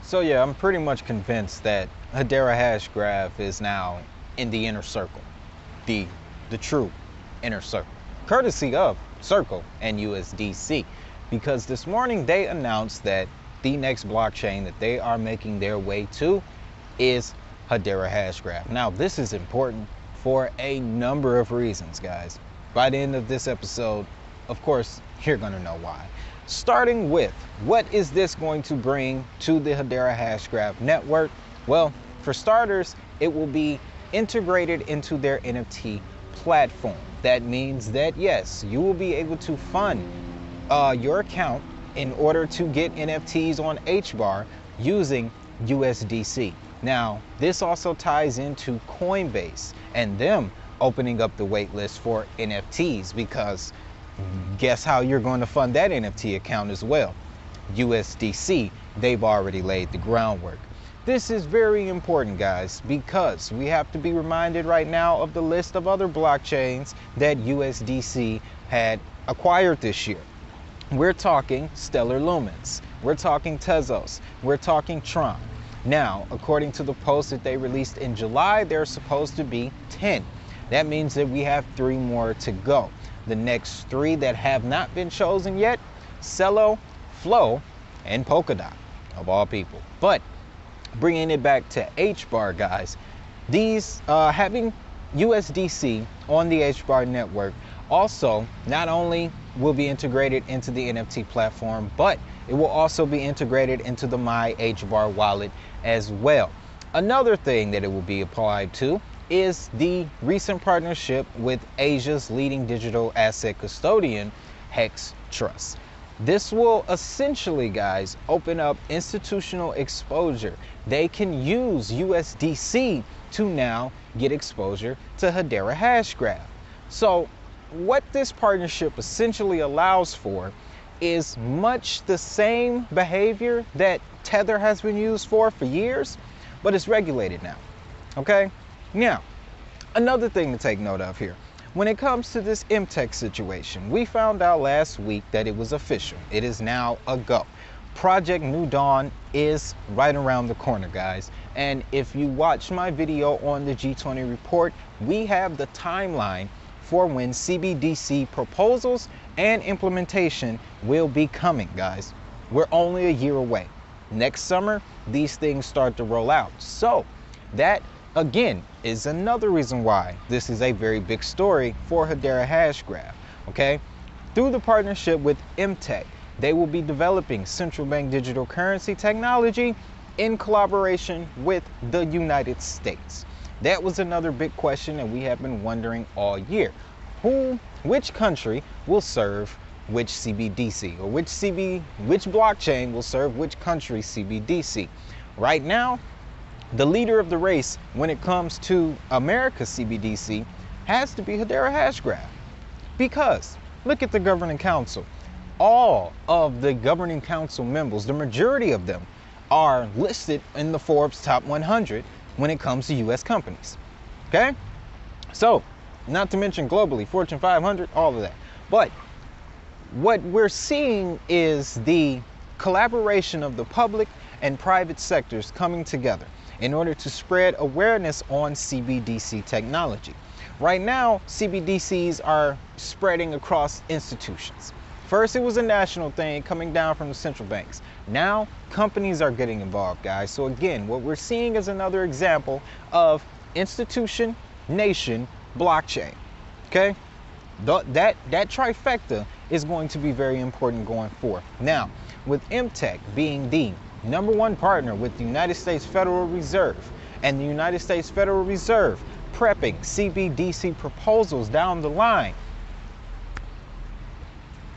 So yeah, I'm pretty much convinced that Hedera Hashgraph is now in the inner circle, the true inner circle, courtesy of Circle and USDC, because this morning they announced that the next blockchain that they are making their way to is Hedera Hashgraph. Now, this is important for a number of reasons, guys. By the end of this episode, of course, you're gonna know why. Starting with, what is this going to bring to the Hedera Hashgraph network? Well, for starters, it will be integrated into their NFT platform. That means that, yes, you will be able to fund your account in order to get NFTs on HBAR using USDC. Now, this also ties into Coinbase and them opening up the waitlist for NFTs, because guess how you're going to fund that NFT account as well? USDC. They've already laid the groundwork. This is very important, guys, because we have to be reminded right now of the list of other blockchains that USDC had acquired this year. We're talking Stellar Lumens, we're talking Tezos, we're talking Tron. Now, according to the post that they released in July, there are supposed to be 10. That means that we have 3 more to go. The next 3 that have not been chosen yet: Celo, Flow, and Polkadot, of all people. But bringing it back to HBAR, guys, these having USDC on the HBAR network also not only will be integrated into the NFT platform, but it will also be integrated into the My HBAR wallet as well. Another thing that it will be applied to is the recent partnership with Asia's leading digital asset custodian, Hex Trust. This will essentially, guys, open up institutional exposure. They can use USDC to now get exposure to Hedera Hashgraph. So what this partnership essentially allows for is much the same behavior that Tether has been used for years, but it's regulated now. Okay? Now, another thing to take note of here. When it comes to this MTech situation, we found out last week that it was official. It is now a go. Project New Dawn is right around the corner, guys. And if you watch my video on the G20 report, we have the timeline for when CBDC proposals and implementation will be coming, guys. We're only a year away. Next summer, these things start to roll out. So that, again, is another reason why this is a very big story for Hedera Hashgraph, okay? Through the partnership with MTech, they will be developing central bank digital currency technology in collaboration with the United States. That was another big question that we have been wondering all year. Which country will serve which CBDC, or which blockchain will serve which country CBDC? Right now, the leader of the race when it comes to America's CBDC has to be Hedera Hashgraph. Because look at the governing council. All of the governing council members, the majority of them, are listed in the Forbes top 100 when it comes to US companies. Okay? So, not to mention globally, Fortune 500, all of that. But what we're seeing is the collaboration of the public and private sectors coming together in order to spread awareness on CBDC technology. Right now, CBDCs are spreading across institutions. First, it was a national thing coming down from the central banks. Now, companies are getting involved, guys. So again, what we're seeing is another example of institution, nation, blockchain. Okay? That trifecta is going to be very important going forward. Now, with MTech being the #1 partner with the United States Federal Reserve, and the United States Federal Reserve prepping CBDC proposals down the line,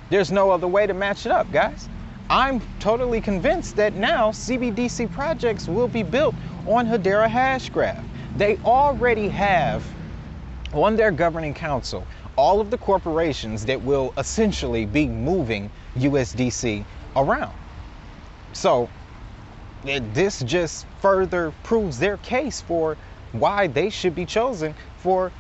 there's no other way to match it up, guys. I'm totally convinced that now CBDC projects will be built on Hedera Hashgraph. They already have on their governing council all of the corporations that will essentially be moving USDC around. So this just further proves their case for why they should be chosen for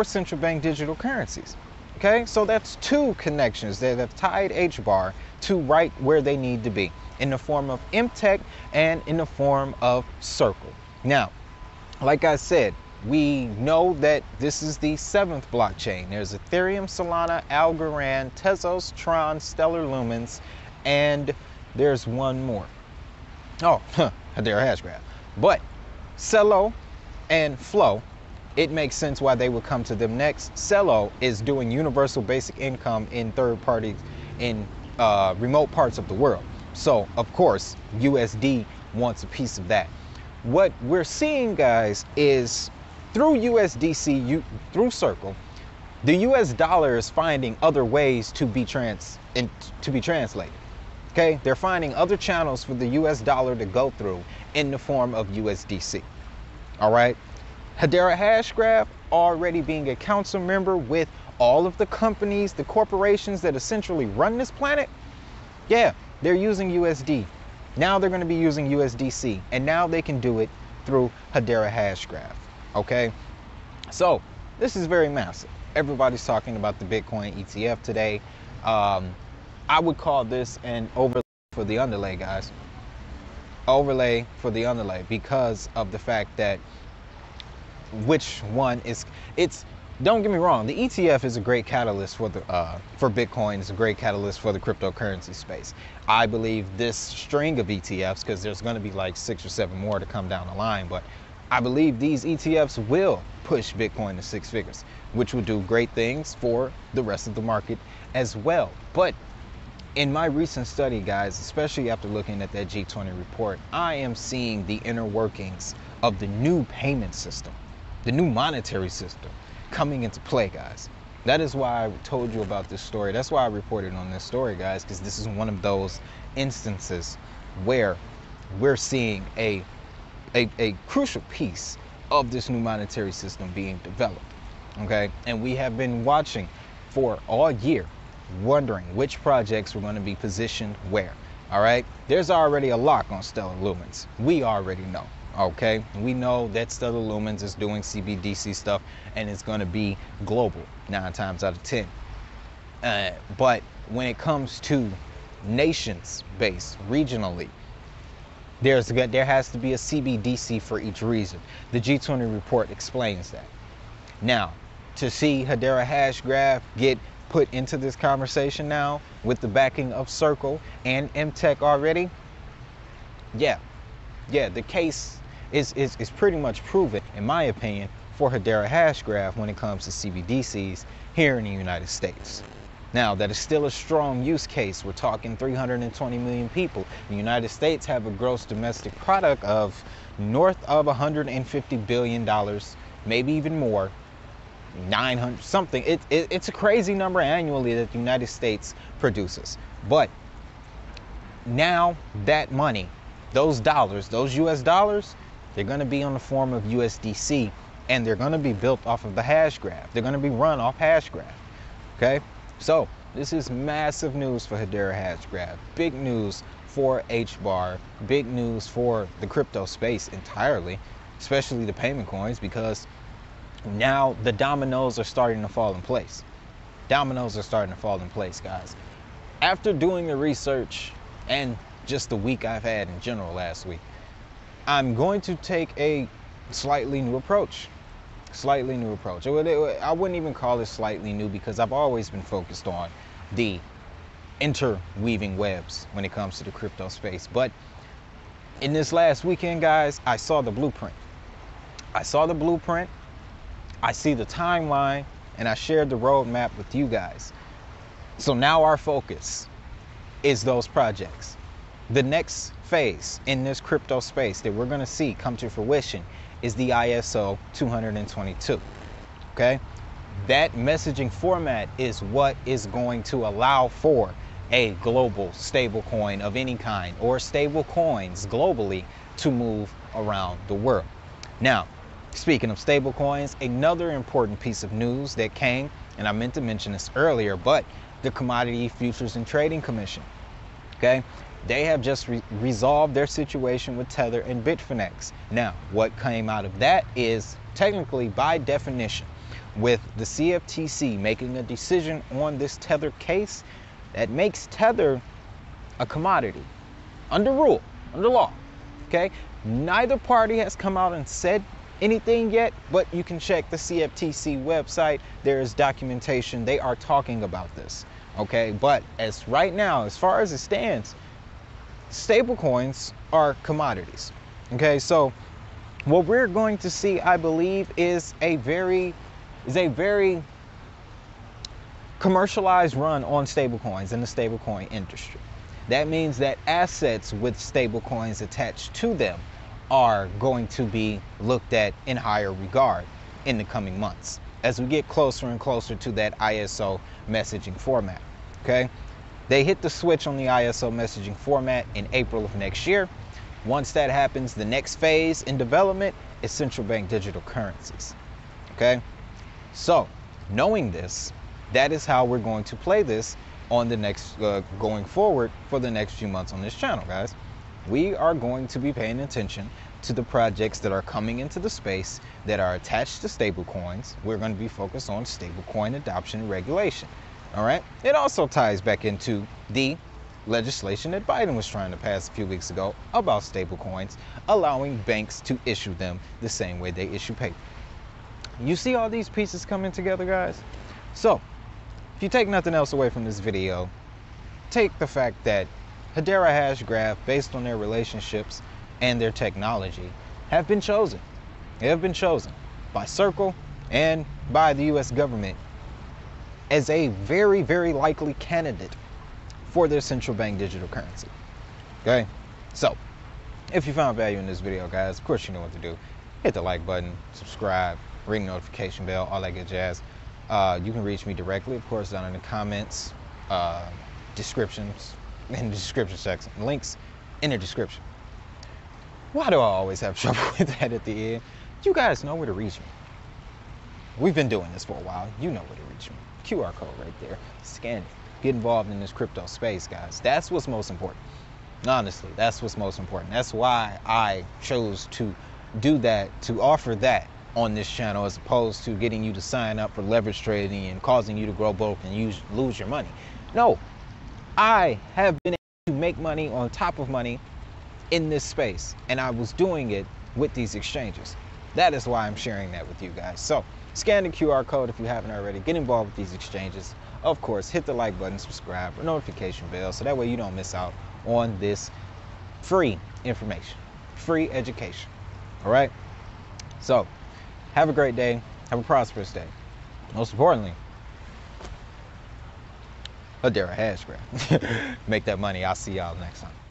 central bank digital currencies. Okay, so that's two connections that have tied H-bar to right where they need to be, in the form of MTech and in the form of Circle. Now, like I said, we know that this is the 7th blockchain. There's Ethereum, Solana, Algorand, Tezos, Tron, Stellar Lumens, and there's one more. Oh, Hedera Hashgraph. But Celo and Flow, it makes sense why they would come to them next. Celo is doing universal basic income in third parties in remote parts of the world. So, of course, USD wants a piece of that. What we're seeing, guys, is through USDC, through Circle, the US dollar is finding other ways to be translated. Okay, they're finding other channels for the US dollar to go through in the form of USDC. All right. Hedera Hashgraph already being a council member with all of the companies, the corporations that essentially run this planet. Yeah, they're using USD. Now they're going to be using USDC, and now they can do it through Hedera Hashgraph. Okay, so this is very massive. Everybody's talking about the Bitcoin ETF today. I would call this an overlay for the underlay, guys. Overlay for the underlay, because of the fact that which one is, don't get me wrong, the ETF is a great catalyst for the for Bitcoin. It's a great catalyst for the cryptocurrency space. I believe this string of ETFs, because there's going to be like 6 or 7 more to come down the line, but I believe these ETFs will push Bitcoin to 6 figures, which would do great things for the rest of the market as well. But in my recent study, guys, especially after looking at that G20 report, I am seeing the inner workings of the new payment system, the new monetary system coming into play, guys. That is why I told you about this story. That's why I reported on this story, guys, because this is one of those instances where we're seeing a crucial piece of this new monetary system being developed. Okay, and we have been watching for all year, wondering which projects were going to be positioned where. All right, there's already a lock on Stellar Lumens. We already know. Okay, we know that Stellar Lumens is doing CBDC stuff, and it's going to be global 9 times out of 10. But when it comes to nations-based, regionally, there has to be a CBDC for each region. The G20 report explains that. Now, to see Hedera Hashgraph get put into this conversation now with the backing of Circle and MTech already, yeah, the case is pretty much proven, in my opinion, for Hedera Hashgraph when it comes to CBDCs here in the United States. Now, that is still a strong use case. We're talking 320 million people. The United States have a gross domestic product of north of $150 billion, maybe even more, 900 something. It's a crazy number annually that the United States produces. But now that money, those dollars, those US dollars, they're going to be on the form of USDC, and they're going to be built off of the Hashgraph. They're going to be run off Hashgraph. Okay, so this is massive news for Hedera Hashgraph. Big news for HBAR. Big news for the crypto space entirely, especially the payment coins, because now the dominoes are starting to fall in place. Dominoes are starting to fall in place, guys. After doing the research and just the week I've had in general last week, I'm going to take a slightly new approach. Slightly new approach. I wouldn't even call it slightly new, because I've always been focused on the interweaving webs when it comes to the crypto space. But in this last weekend, guys, I saw the blueprint. I saw the blueprint. I see the timeline, and I shared the roadmap with you guys. So now our focus is those projects. The next phase in this crypto space that we're going to see come to fruition is the ISO 222. Okay, that messaging format is what is going to allow for a global stable coin of any kind, or stable coins globally, to move around the world. Now, speaking of stable coins, another important piece of news that came, and I meant to mention this earlier, but the Commodity Futures and Trading Commission, okay, they have just resolved their situation with Tether and Bitfinex. Now, what came out of that is, technically, by definition, with the CFTC making a decision on this Tether case that makes Tether a commodity under law. Okay, neither party has come out and said anything yet, but you can check the CFTC website. There is documentation. They are talking about this. Okay, but as right now, as far as it stands, stablecoins are commodities. Okay, so what we're going to see, I believe, is a very commercialized run on stablecoins in the stablecoin industry. That means that assets with stablecoins attached to them are going to be looked at in higher regard in the coming months as we get closer and closer to that ISO messaging format. Okay, they hit the switch on the ISO messaging format in April of next year. Once that happens, the next phase in development is central bank digital currencies. Okay, so knowing this, that is how we're going to play this on the next going forward for the next few months on this channel, guys. We are going to be paying attention to the projects that are coming into the space that are attached to stablecoins. We're going to be focused on stablecoin adoption and regulation. All right. It also ties back into the legislation that Biden was trying to pass a few weeks ago about stablecoins, allowing banks to issue them the same way they issue paper. You see all these pieces coming together, guys? So if you take nothing else away from this video, take the fact that Hedera Hashgraph, based on their relationships and their technology, have been chosen. They have been chosen by Circle and by the US government as a very, very likely candidate for their central bank digital currency. Okay, so if you found value in this video, guys, of course you know what to do. Hit the like button, subscribe, ring the notification bell, all that good jazz. You can reach me directly, of course, down in the comments, descriptions, in the description section, links in the description. Why do I always have trouble with that at the end? You guys know where to reach me. We've been doing this for a while. You know where to reach me. QR code right there. Scan it. Get involved in this crypto space, guys. That's what's most important. Honestly, that's what's most important. That's why I chose to do that, to offer that on this channel, as opposed to getting you to sign up for leverage trading and causing you to grow broke and lose your money. No, I have been able to make money on top of money in this space, and I was doing it with these exchanges. That is why I'm sharing that with you guys. So scan the QR code if you haven't already. Get involved with these exchanges. Of course, hit the like button, subscribe, or notification bell, so that way you don't miss out on this free information, free education. All right, so have a great day. Have a prosperous day. Most importantly, Hedera Hashgraph. Make that money. I'll see y'all next time.